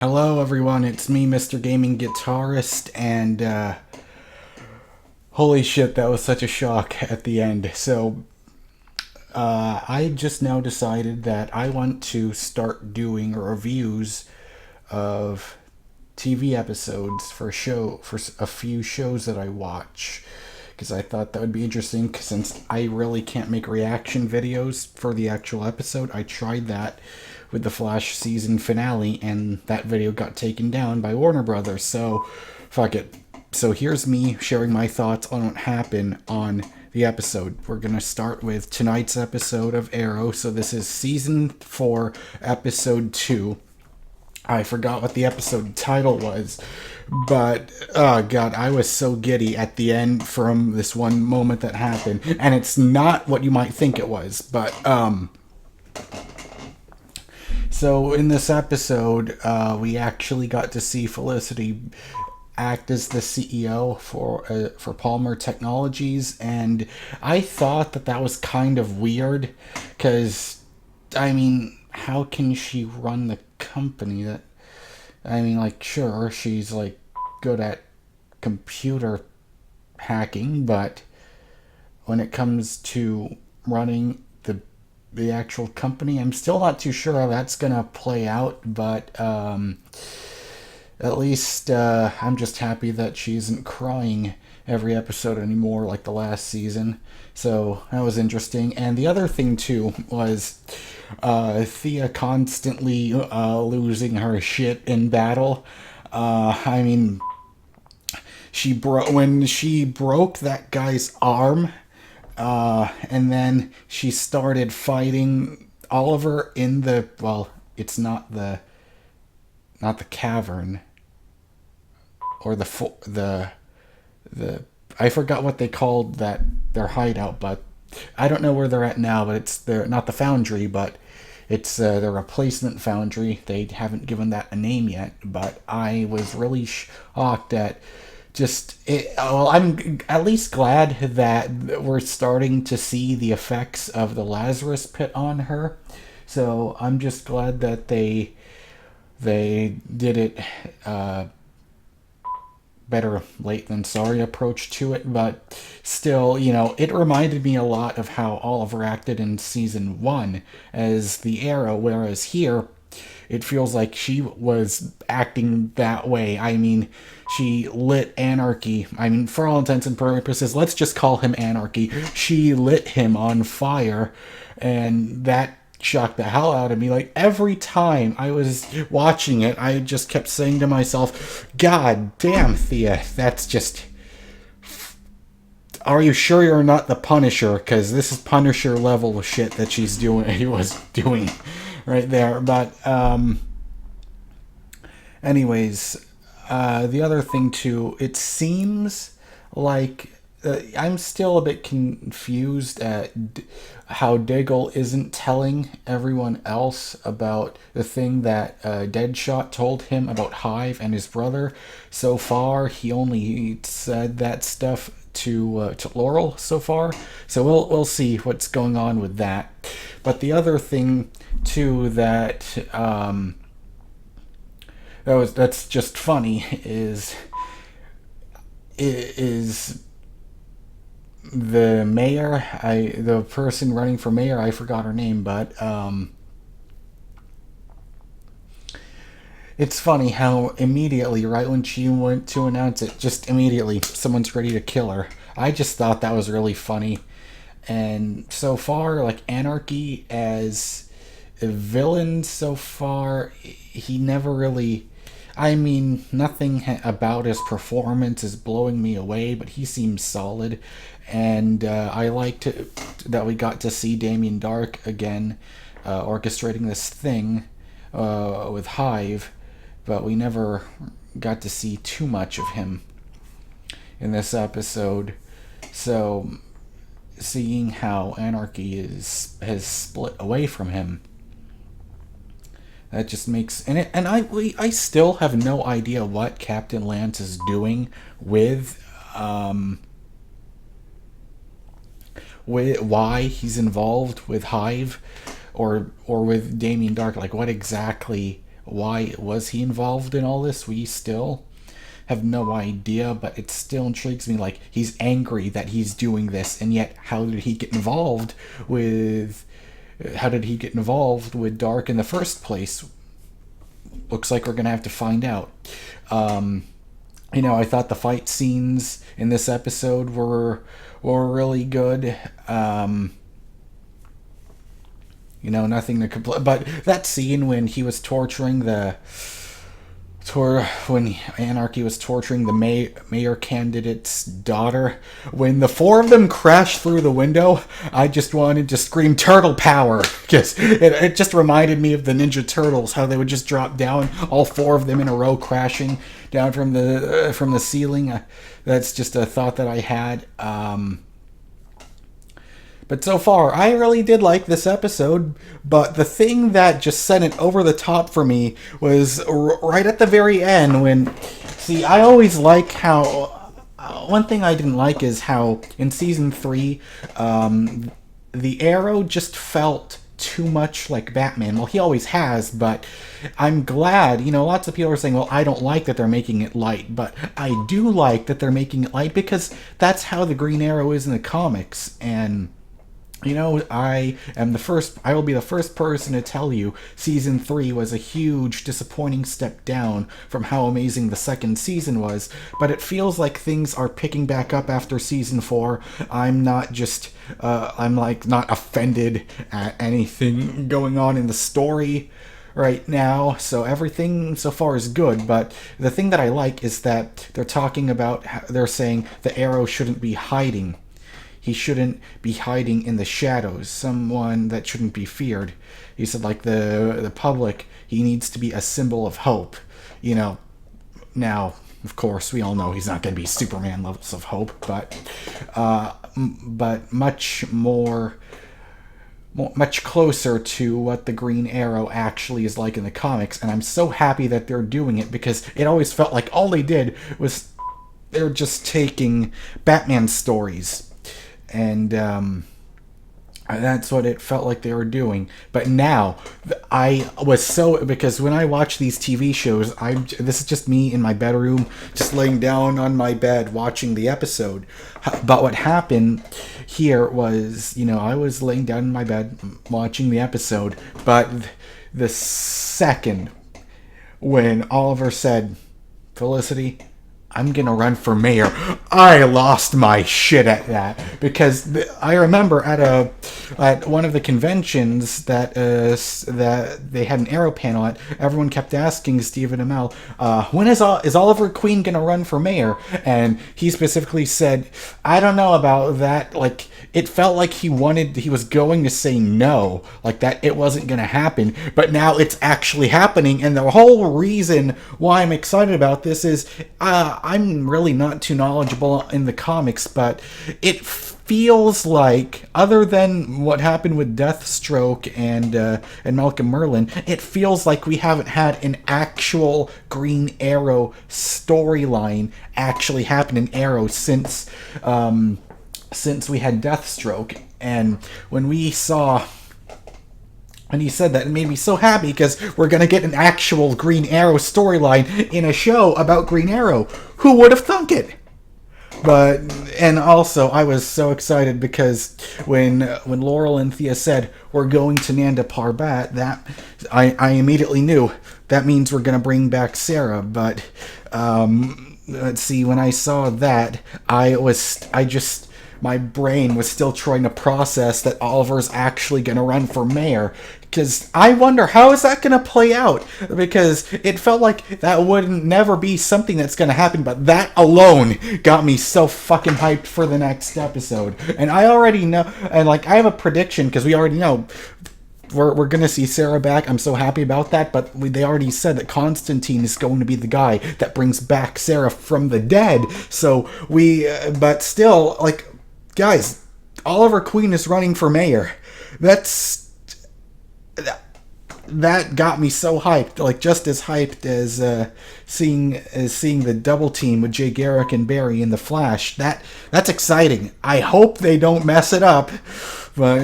Hello everyone, it's me, MrGamingGuitarist, and holy shit, that was such a shock at the end. I just now decided that I want to start doing reviews of TV episodes for a few shows that I watch, because I thought that would be interesting. Since I really can't make reaction videos for the actual episode, I tried that with the Flash season finale, and that video got taken down by Warner Brothers. So, fuck it. So here's me sharing my thoughts on what happened on the episode. We're gonna start with tonight's episode of Arrow. So this is season 4, episode 2. I forgot what the episode title was, but oh god, I was so giddy at the end from this one moment that happened, and it's not what you might think it was. So in this episode, we actually got to see Felicity act as the CEO for Palmer Technologies, and I thought that was kind of weird, because I mean, how can she run the company? Like, sure, she's like good at computer hacking, but when it comes to running the actual company, I'm still not too sure how that's gonna play out. But at least I'm just happy that she isn't crying every episode anymore like the last season. So that was interesting. And the other thing too was Thea constantly losing her shit in battle. I mean, when she broke that guy's arm, and then she started fighting Oliver in the, well, it's not the cavern, or the I forgot what they called their hideout, but I don't know where they're at now. But it's not the foundry, but it's the replacement foundry. They haven't given that a name yet, but I was really shocked at just it. Well, I'm at least glad that we're starting to see the effects of the Lazarus pit on her. So I'm just glad that they did it, better late than sorry approach to it. But still, it reminded me a lot of how Oliver acted in season 1 as the Arrow, whereas here it feels like she was acting that way. I mean, she lit Anarchy. I mean, for all intents and purposes, let's just call him Anarchy. She lit him on fire, and that shocked the hell out of me. Like, every time I was watching it, I just kept saying to myself, God damn, Thea, that's just... Are you sure you're not the Punisher? Because this is Punisher level shit that he was doing right there. But anyways, the other thing too, it seems like I'm still a bit confused at how Diggle isn't telling everyone else about the thing that Deadshot told him about Hive and his brother. So far, he only said that stuff to Laurel so far. So we'll see what's going on with that. But the other thing too that's just funny is the mayor. The person running for mayor, I forgot her name, but it's funny how immediately, right when she went to announce it, just immediately someone's ready to kill her. I just thought that was really funny. And so far, like, Anarchy as a villain so far, he never really... I mean, nothing about his performance is blowing me away, but he seems solid. And I liked that we got to see Damien Dark again, orchestrating this thing with Hive, but we never got to see too much of him in this episode. So, seeing how Anarchy has split away from him, that just makes... And I still have no idea what Captain Lance is doing with why he's involved with Hive or with Damien Dark. Like, what exactly why was he involved in all this? We still have no idea, but it still intrigues me. Like, he's angry that he's doing this, and yet how did he get involved with Dark in the first place? Looks like we're gonna have to find out. I thought the fight scenes in this episode were really good. Nothing to complain. But that scene when he was when Anarchy was torturing the mayor candidate's daughter, when the four of them crashed through the window, I just wanted to scream "Turtle Power!" because it just reminded me of the Ninja Turtles, how they would just drop down, all four of them in a row, crashing down from the ceiling. That's just a thought that I had. But so far, I really did like this episode. But the thing that just sent it over the top for me was right at the very end when... See, I always like how... one thing I didn't like is how in Season 3, the Arrow just felt too much like Batman. Well, he always has, but I'm glad, lots of people are saying, well, I don't like that they're making it light, but I do like that they're making it light because that's how the Green Arrow is in the comics. And I will be the first person to tell you Season 3 was a huge disappointing step down from how amazing the second season was, but it feels like things are picking back up after Season 4. I'm not offended at anything going on in the story right now, so everything so far is good. But the thing that I like is that they're saying the Arrow shouldn't be hiding. He shouldn't be hiding in the shadows, someone that shouldn't be feared. He said, like, the public, he needs to be a symbol of hope. Now, of course, we all know he's not going to be Superman levels of hope, but much closer to what the Green Arrow actually is like in the comics. And I'm so happy that they're doing it, because it always felt like all they did was they're just taking Batman stories. And that's what it felt like they were doing. But now, because when I watch these TV shows, this is just me in my bedroom, just laying down on my bed watching the episode. But what happened here was, I was laying down in my bed watching the episode, but the second when Oliver said, "Felicity, I'm gonna run for mayor," I lost my shit at that, because I remember at one of the conventions that they had an Arrow panel at, everyone kept asking Stephen Amell, when is Oliver Queen gonna run for mayor? And he specifically said, "I don't know about that." Like, it felt like he was going to say no, like that it wasn't gonna happen, but now it's actually happening. And the whole reason why I'm excited about this is, I'm really not too knowledgeable in the comics, but it feels like, other than what happened with Deathstroke and Malcolm Merlyn, it feels like we haven't had an actual Green Arrow storyline actually happen in Arrow since we had Deathstroke. And when he said that, it made me so happy, because we're going to get an actual Green Arrow storyline in a show about Green Arrow. Who would have thunk it? And also, I was so excited because when Laurel and Thea said, "We're going to Nanda Parbat," that I immediately knew that means we're going to bring back Sarah. But let's see, when I saw that, my brain was still trying to process that Oliver's actually going to run for mayor. Because I wonder, how is that going to play out? Because it felt like that would never be something that's going to happen, but that alone got me so fucking hyped for the next episode. And I already know, and I have a prediction, because we already know we're going to see Sarah back. I'm so happy about that, but they already said that Constantine is going to be the guy that brings back Sarah from the dead. So but still, guys, Oliver Queen is running for mayor. That got me so hyped, just as hyped as seeing the double team with Jay Garrick and Barry in The Flash. That's exciting. I hope they don't mess it up, But,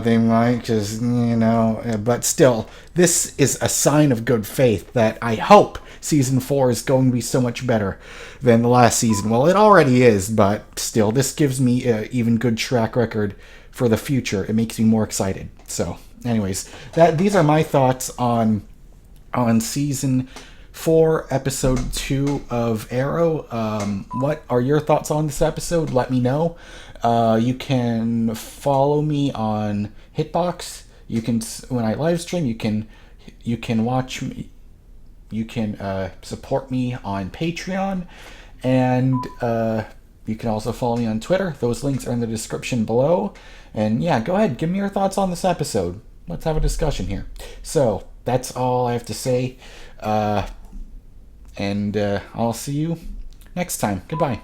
they might just, but still, this is a sign of good faith that I hope season 4 is going to be so much better than the last season. Well, it already is, but still, this gives me an even good track record for the future. It makes me more excited. So, anyways, these are my thoughts on season 4, episode 2 of Arrow. What are your thoughts on this episode? Let me know. You can follow me on Hitbox. You can, when I live stream, you can watch me. You can support me on Patreon, and you can also follow me on Twitter. Those links are in the description below. And yeah, go ahead, give me your thoughts on this episode. Let's have a discussion here. So that's all I have to say, and I'll see you next time. Goodbye.